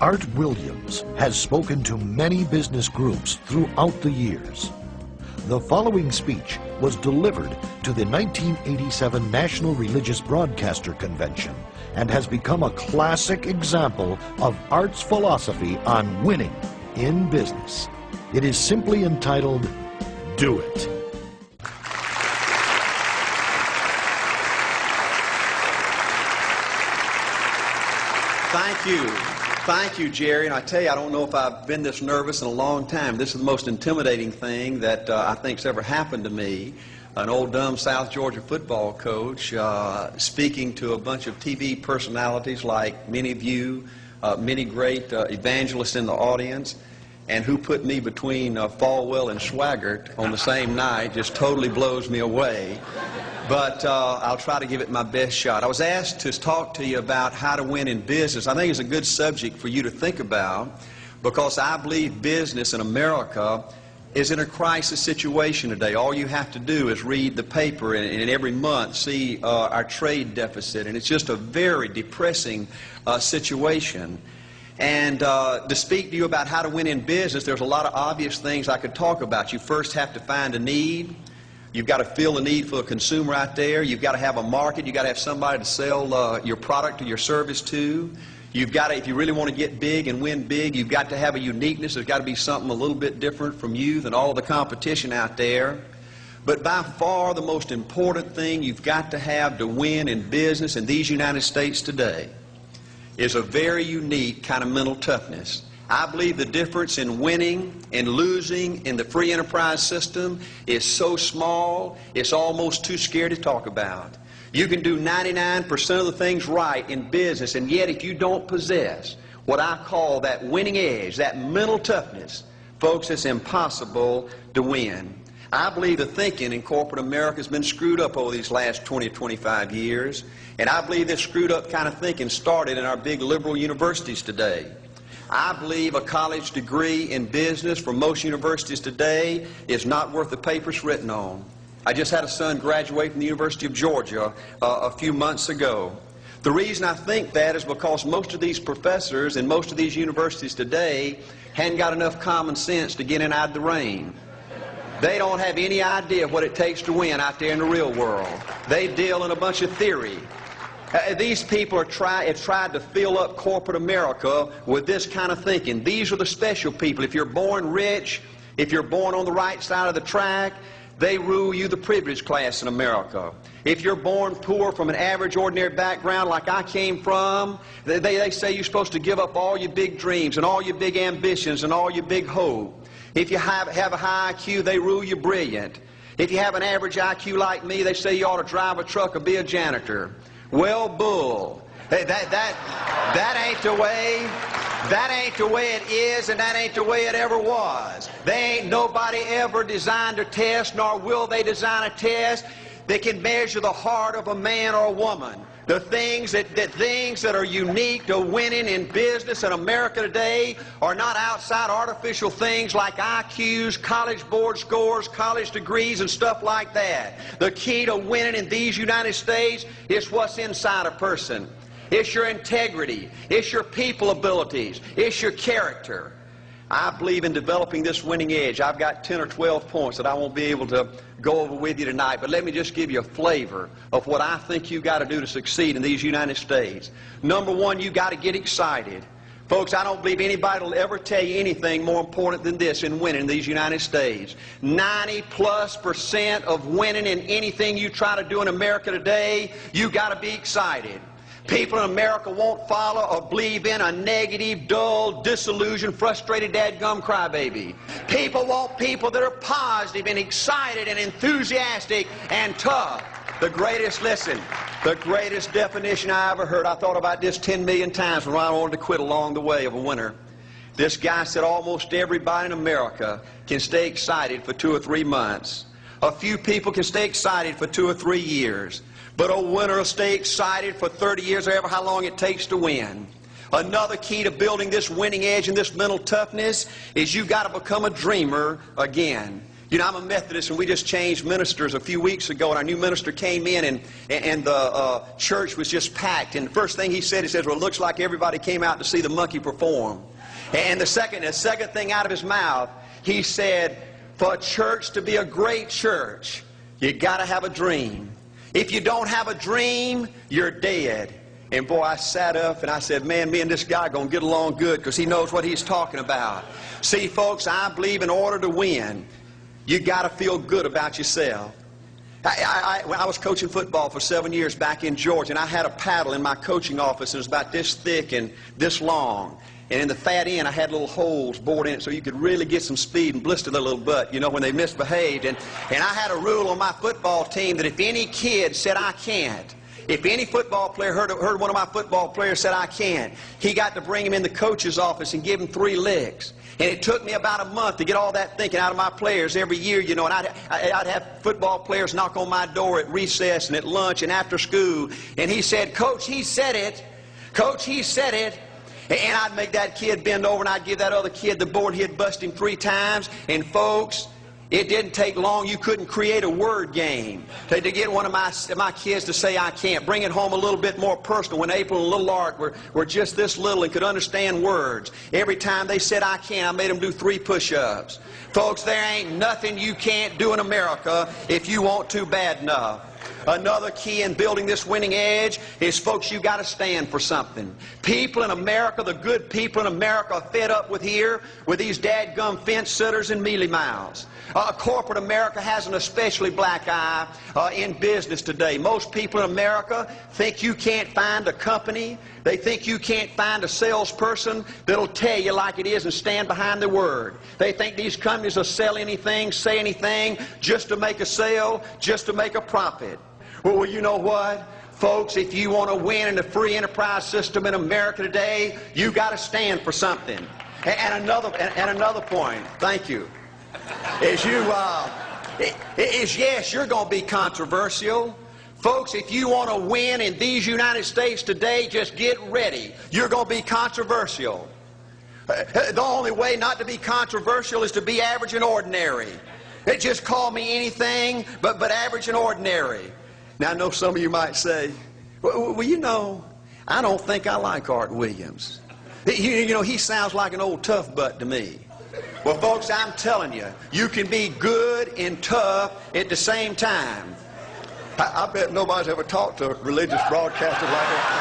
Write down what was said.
Art Williams has spoken to many business groups throughout the years. The following speech was delivered to the 1987 National Religious Broadcaster Convention and has become a classic example of Art's philosophy on winning in business. It is simply entitled, "Do It." Thank you. Thank you, Jerry. And I tell you, I don't know if I've been this nervous in a long time. This is the most intimidating thing that I think's ever happened to me. An old dumb South Georgia football coach speaking to a bunch of TV personalities like many of you, many great evangelists in the audience, and who put me between Falwell and Swaggart on the same night just totally blows me away. But I'll try to give it my best shot. I was asked to talk to you about how to win in business. I think it's a good subject for you to think about because I believe business in America is in a crisis situation today. All you have to do is read the paper and every month see our trade deficit, and it's just a very depressing situation. And to speak to you about how to win in business, there's a lot of obvious things I could talk about. You first have to find a need. You've got to fill the need for a consumer out there. You've got to have a market. You've got to have somebody to sell your product or your service to. You've got to, if you really want to get big and win big, you've got to have a uniqueness. There's got to be something a little bit different from you than all the competition out there. But by far the most important thing you've got to have to win in business in these United States today is a very unique kind of mental toughness. I believe the difference in winning and losing in the free enterprise system is so small, it's almost too scary to talk about. You can do 99% of the things right in business, and yet if you don't possess what I call that winning edge, that mental toughness, folks, it's impossible to win. I believe the thinking in corporate America has been screwed up over these last 20 or 25 years, and I believe this screwed up kind of thinking started in our big liberal universities today. I believe a college degree in business for most universities today is not worth the paper it's written on. I just had a son graduate from the University of Georgia a few months ago. The reason I think that is because most of these professors in most of these universities today hadn't got enough common sense to get in out of the rain. They don't have any idea what it takes to win out there in the real world. They deal in a bunch of theory. These people have tried to fill up corporate America with this kind of thinking. These are the special people. If you're born rich, if you're born on the right side of the track, they rule you, the privileged class in America. If you're born poor from an average, ordinary background like I came from, they say you're supposed to give up all your big dreams and all your big ambitions and all your big hope. If you have a high IQ, they rule you brilliant. If you have an average IQ like me, they say you ought to drive a truck or be a janitor. Well, bull. That ain't the way. That ain't the way it is, and that ain't the way it ever was. They ain't nobody ever designed a test, nor will they design a test that can measure the heart of a man or a woman. The things that are unique to winning in business in America today are not outside artificial things like IQs, college board scores, college degrees, and stuff like that. The key to winning in these United States is what's inside a person. It's your integrity. It's your people abilities. It's your character. I believe in developing this winning edge. I've got 10 or 12 points that I won't be able to go over with you tonight, but let me just give you a flavor of what I think you've got to do to succeed in these United States. Number one, you've got to get excited. Folks, I don't believe anybody will ever tell you anything more important than this in winning in these United States. 90+% of winning in anything you try to do in America today, you've got to be excited. People in America won't follow or believe in a negative, dull, disillusioned, frustrated, dadgum crybaby. People want people that are positive and excited and enthusiastic and tough. The greatest definition I ever heard, I thought about this 10 million times when I wanted to quit along the way of a winner. This guy said almost everybody in America can stay excited for 2 or 3 months. A few people can stay excited for 2 or 3 years. But a winner will stay excited for 30 years or ever how long it takes to win. Another key to building this winning edge and this mental toughness is you've got to become a dreamer again. You know, I'm a Methodist, and we just changed ministers a few weeks ago, and our new minister came in, and the church was just packed. And the first thing he says, well, it looks like everybody came out to see the monkey perform. And the second thing out of his mouth, he said, for a church to be a great church, you got to have a dream. If you don't have a dream, you're dead. And boy, I sat up and I said, man, me and this guy are going to get along good because he knows what he's talking about. See, folks, I believe in order to win, you got to feel good about yourself. I was coaching football for 7 years back in Georgia, and I had a paddle in my coaching office. It was about this thick and this long. And in the fat end, I had little holes bored in it so you could really get some speed and blister their little butt, you know, when they misbehaved. And I had a rule on my football team that if any kid said, I can't, if any football player heard one of my football players said, I can't, he got to bring him in the coach's office and give him 3 licks. And it took me about a month to get all that thinking out of my players every year, you know, and I'd have football players knock on my door at recess and at lunch and after school. And he said, Coach, he said it. Coach, he said it. And I'd make that kid bend over, and I'd give that other kid the board. He'd bust him 3 times. And folks, it didn't take long. You couldn't create a word game to get one of my kids to say, I can't. Bring it home a little bit more personal. When April and little Art were just this little and could understand words, every time they said, I can't, I made them do 3 push-ups. Folks, there ain't nothing you can't do in America if you want to bad enough. Another key in building this winning edge is, folks, you got to stand for something. People in America, the good people in America, are fed up with these dadgum fence sitters and mealy mouths. Corporate America has an especially black eye in business today. Most people in America think you can't find a company. They think you can't find a salesperson that'll tell you like it is and stand behind their word. They think these companies will sell anything, say anything, just to make a sale, just to make a profit. Well, you know what? Folks, if you want to win in the free enterprise system in America today, you got to stand for something. And another point, thank you, is yes, you're going to be controversial. Folks, if you want to win in these United States today, just get ready. You're going to be controversial. The only way not to be controversial is to be average and ordinary. Just call me anything but average and ordinary. Now, I know some of you might say, well, you know, I don't think I like Art Williams. You know, he sounds like an old tough butt to me. Well, folks, I'm telling you, you can be good and tough at the same time. I bet nobody's ever talked to a religious broadcaster like that.